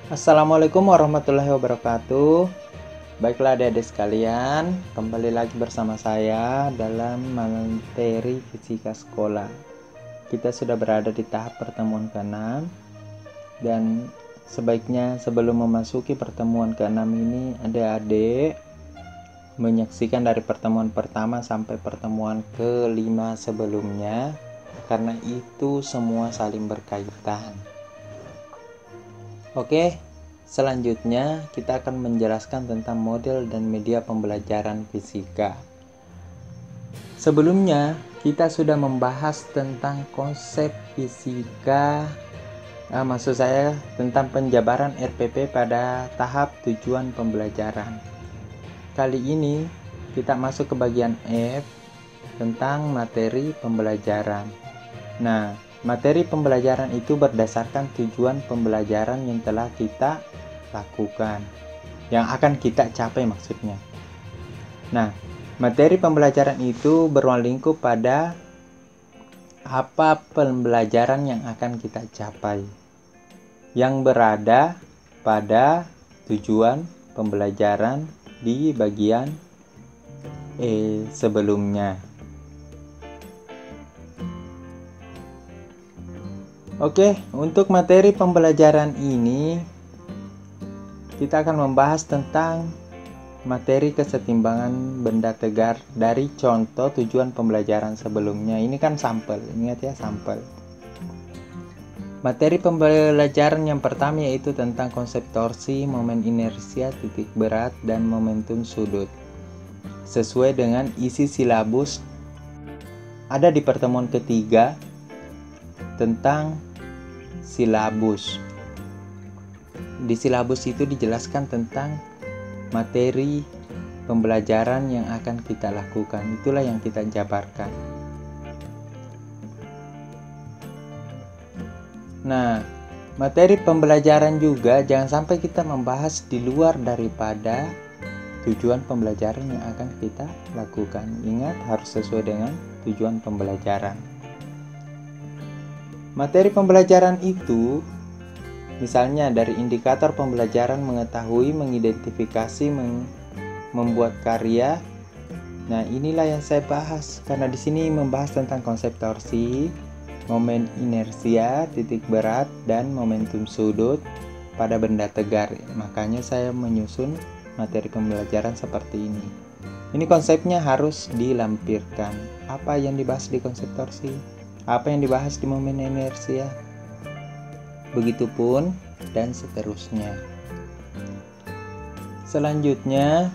Assalamualaikum warahmatullahi wabarakatuh. Baiklah adik-adik sekalian, kembali lagi bersama saya dalam materi fisika sekolah. Kita sudah berada di tahap pertemuan ke-6, dan sebaiknya sebelum memasuki pertemuan ke-6 ini adik-adik menyaksikan dari pertemuan pertama sampai pertemuan ke-5 sebelumnya, karena itu semua saling berkaitan. Oke, selanjutnya kita akan menjelaskan tentang model dan media pembelajaran fisika. Sebelumnya, kita sudah membahas tentang konsep fisika, maksud saya tentang penjabaran RPP pada tahap tujuan pembelajaran. Kali ini kita masuk ke bagian F tentang materi pembelajaran. Nah, materi pembelajaran itu berdasarkan tujuan pembelajaran yang telah kita lakukan, yang akan kita capai maksudnya. Nah, materi pembelajaran itu beruang lingkup pada apa pembelajaran yang akan kita capai, yang berada pada tujuan pembelajaran di bagian E sebelumnya. Oke, untuk materi pembelajaran ini kita akan membahas tentang materi kesetimbangan benda tegar dari contoh tujuan pembelajaran sebelumnya. Ini kan sampel, ingat ya, sampel. Materi pembelajaran yang pertama yaitu tentang konsep torsi, momen inersia, titik berat, dan momentum sudut. Sesuai dengan isi silabus ada di pertemuan ketiga tentang silabus. Di silabus itu dijelaskan tentang materi pembelajaran yang akan kita lakukan. Itulah yang kita jabarkan. Nah, materi pembelajaran juga jangan sampai kita membahas di luar daripada tujuan pembelajaran yang akan kita lakukan. Ingat, harus sesuai dengan tujuan pembelajaran. Materi pembelajaran itu misalnya dari indikator pembelajaran mengetahui, mengidentifikasi, membuat karya. Nah, inilah yang saya bahas karena di sini membahas tentang konsep torsi, momen inersia, titik berat, dan momentum sudut pada benda tegar. Makanya saya menyusun materi pembelajaran seperti ini. Ini konsepnya harus dilampirkan. Apa yang dibahas di konsep torsi? Apa yang dibahas di momen inersia? Begitupun dan seterusnya. Selanjutnya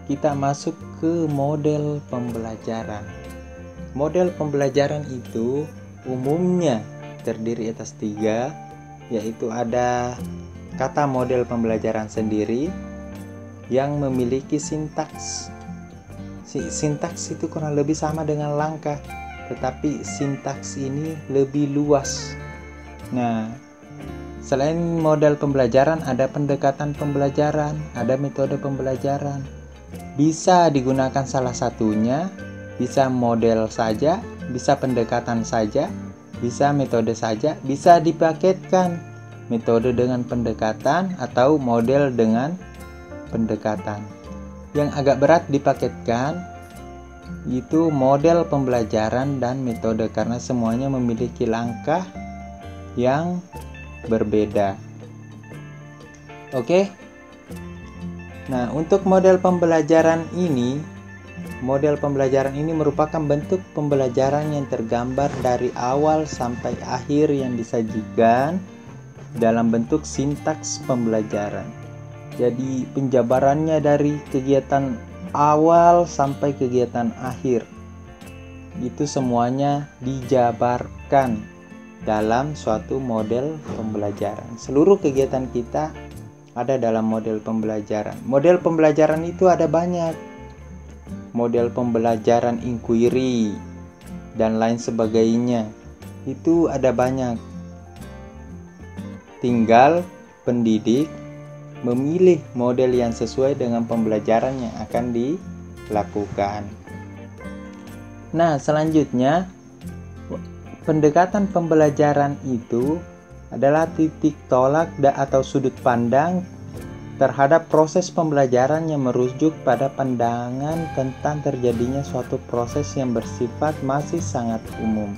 kita masuk ke model pembelajaran. Model pembelajaran itu umumnya terdiri atas 3, yaitu ada kata model pembelajaran sendiri yang memiliki sintaks. Sintaks itu kurang lebih sama dengan langkah, tetapi sintaks ini lebih luas. Nah, selain model pembelajaran ada pendekatan pembelajaran, ada metode pembelajaran. Bisa digunakan salah satunya, bisa model saja, bisa pendekatan saja, bisa metode saja, bisa dipaketkan metode dengan pendekatan atau model dengan pendekatan. Yang agak berat dipaketkan itu model pembelajaran dan metode karena semuanya memiliki langkah yang berbeda. Oke. Nah, untuk model pembelajaran ini merupakan bentuk pembelajaran yang tergambar dari awal sampai akhir yang disajikan dalam bentuk sintaks pembelajaran. Jadi penjabarannya dari kegiatan awal sampai kegiatan akhir itu semuanya dijabarkan dalam suatu model pembelajaran. Seluruh kegiatan kita ada dalam model pembelajaran. Model pembelajaran itu ada banyak. Model pembelajaran inquiry, dan lain sebagainya. Itu ada banyak. Tinggal pendidik memilih model yang sesuai dengan pembelajaran yang akan dilakukan. Nah, selanjutnya pendekatan pembelajaran itu adalah titik tolak atau sudut pandang terhadap proses pembelajaran yang merujuk pada pandangan tentang terjadinya suatu proses yang bersifat masih sangat umum.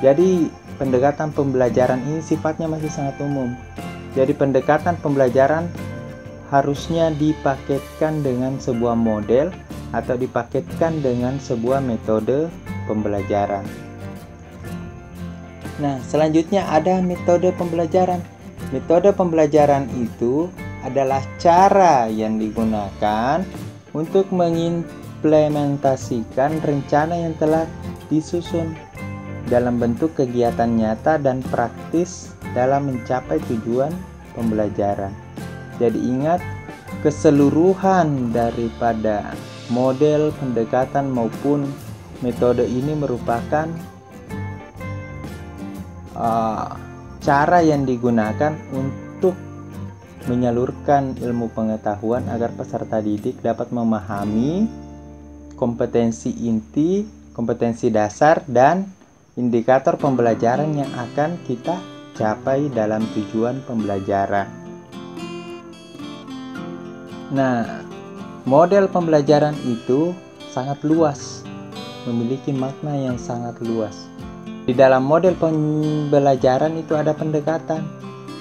Jadi pendekatan pembelajaran ini sifatnya masih sangat umum. Jadi pendekatan pembelajaran harusnya dipaketkan dengan sebuah model atau dipaketkan dengan sebuah metode pembelajaran. Nah, selanjutnya ada metode pembelajaran. Metode pembelajaran itu adalah cara yang digunakan untuk mengimplementasikan rencana yang telah disusun dalam bentuk kegiatan nyata dan praktis dalam mencapai tujuan pembelajaran. Jadi ingat, keseluruhan daripada model pendekatan maupun metode ini merupakan cara yang digunakan untuk menyalurkan ilmu pengetahuan agar peserta didik dapat memahami kompetensi inti, kompetensi dasar, dan indikator pembelajaran yang akan kita capai dalam tujuan pembelajaran. Nah, model pembelajaran itu sangat luas, memiliki makna yang sangat luas. Di dalam model pembelajaran itu ada pendekatan,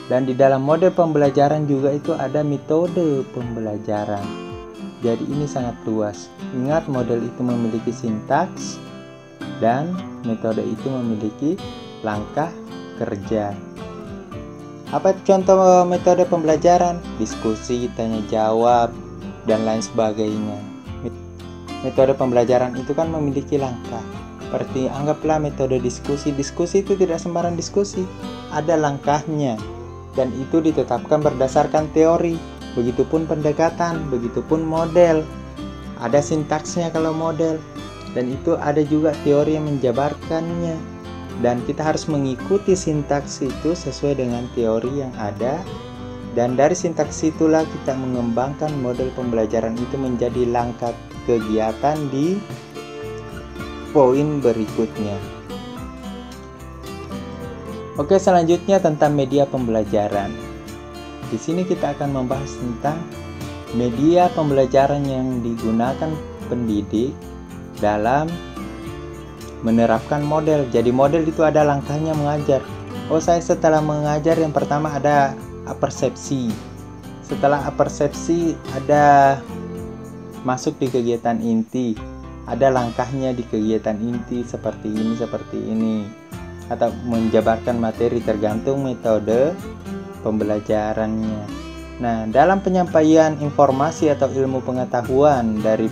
dan di dalam model pembelajaran juga itu ada metode pembelajaran. Jadi ini sangat luas. Ingat, model itu memiliki sintaks dan metode itu memiliki langkah kerja. Apa contoh metode pembelajaran? Diskusi, tanya jawab, dan lain sebagainya. Metode pembelajaran itu kan memiliki langkah. Seperti anggaplah metode diskusi. Diskusi itu tidak sembarang diskusi, ada langkahnya, dan itu ditetapkan berdasarkan teori. Begitupun pendekatan, begitupun model. Ada sintaksnya kalau model, dan itu ada juga teori yang menjabarkannya. Dan kita harus mengikuti sintaks itu sesuai dengan teori yang ada. Dan dari sintaks itulah kita mengembangkan model pembelajaran itu menjadi langkah kegiatan di poin berikutnya. Oke, selanjutnya tentang media pembelajaran. Di sini kita akan membahas tentang media pembelajaran yang digunakan pendidik dalam menerapkan model. Jadi model itu ada langkahnya mengajar. Saya setelah mengajar yang pertama ada apersepsi. Setelah apersepsi ada masuk di kegiatan inti. Ada langkahnya di kegiatan inti seperti ini. Atau menjabarkan materi tergantung metode pembelajarannya. Nah, dalam penyampaian informasi atau ilmu pengetahuan dari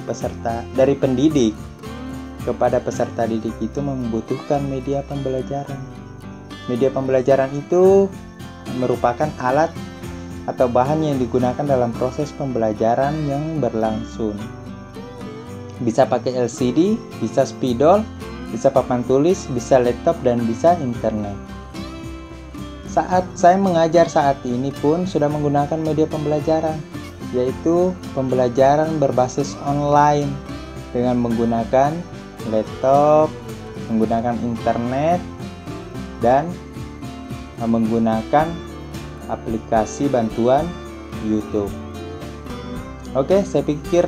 pendidik kepada peserta didik itu membutuhkan media pembelajaran. Media pembelajaran itu merupakan alat atau bahan yang digunakan dalam proses pembelajaran yang berlangsung. Bisa pakai LCD, bisa spidol, bisa papan tulis, bisa laptop, dan bisa internet. Saat saya mengajar saat ini pun sudah menggunakan media pembelajaran, yaitu pembelajaran berbasis online dengan menggunakan laptop, menggunakan internet, dan menggunakan aplikasi bantuan YouTube. Oke, saya pikir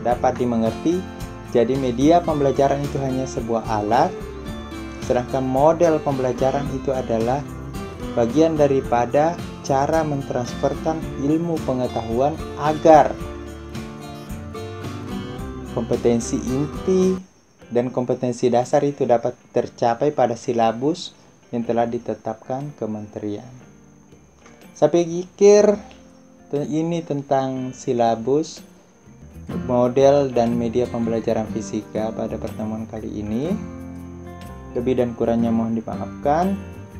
dapat dimengerti. Jadi media pembelajaran itu hanya sebuah alat, sedangkan model pembelajaran itu adalah bagian daripada cara mentransferkan ilmu pengetahuan agar kompetensi inti dan kompetensi dasar itu dapat tercapai pada silabus yang telah ditetapkan kementerian. Saya pikir ini tentang silabus, model, dan media pembelajaran fisika pada pertemuan kali ini. Lebih dan kurangnya mohon dimaafkan.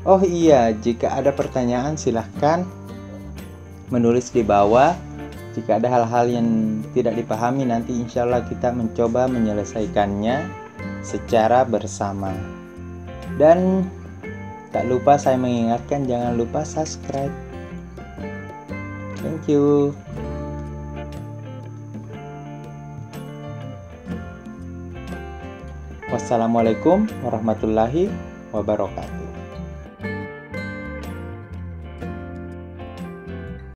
Oh iya, jika ada pertanyaan silahkan menulis di bawah. Jika ada hal-hal yang tidak dipahami, nanti insya Allah kita mencoba menyelesaikannya. secara bersama. Dan tak lupa saya mengingatkan, jangan lupa subscribe. Thank you. Wassalamualaikum warahmatullahi wabarakatuh.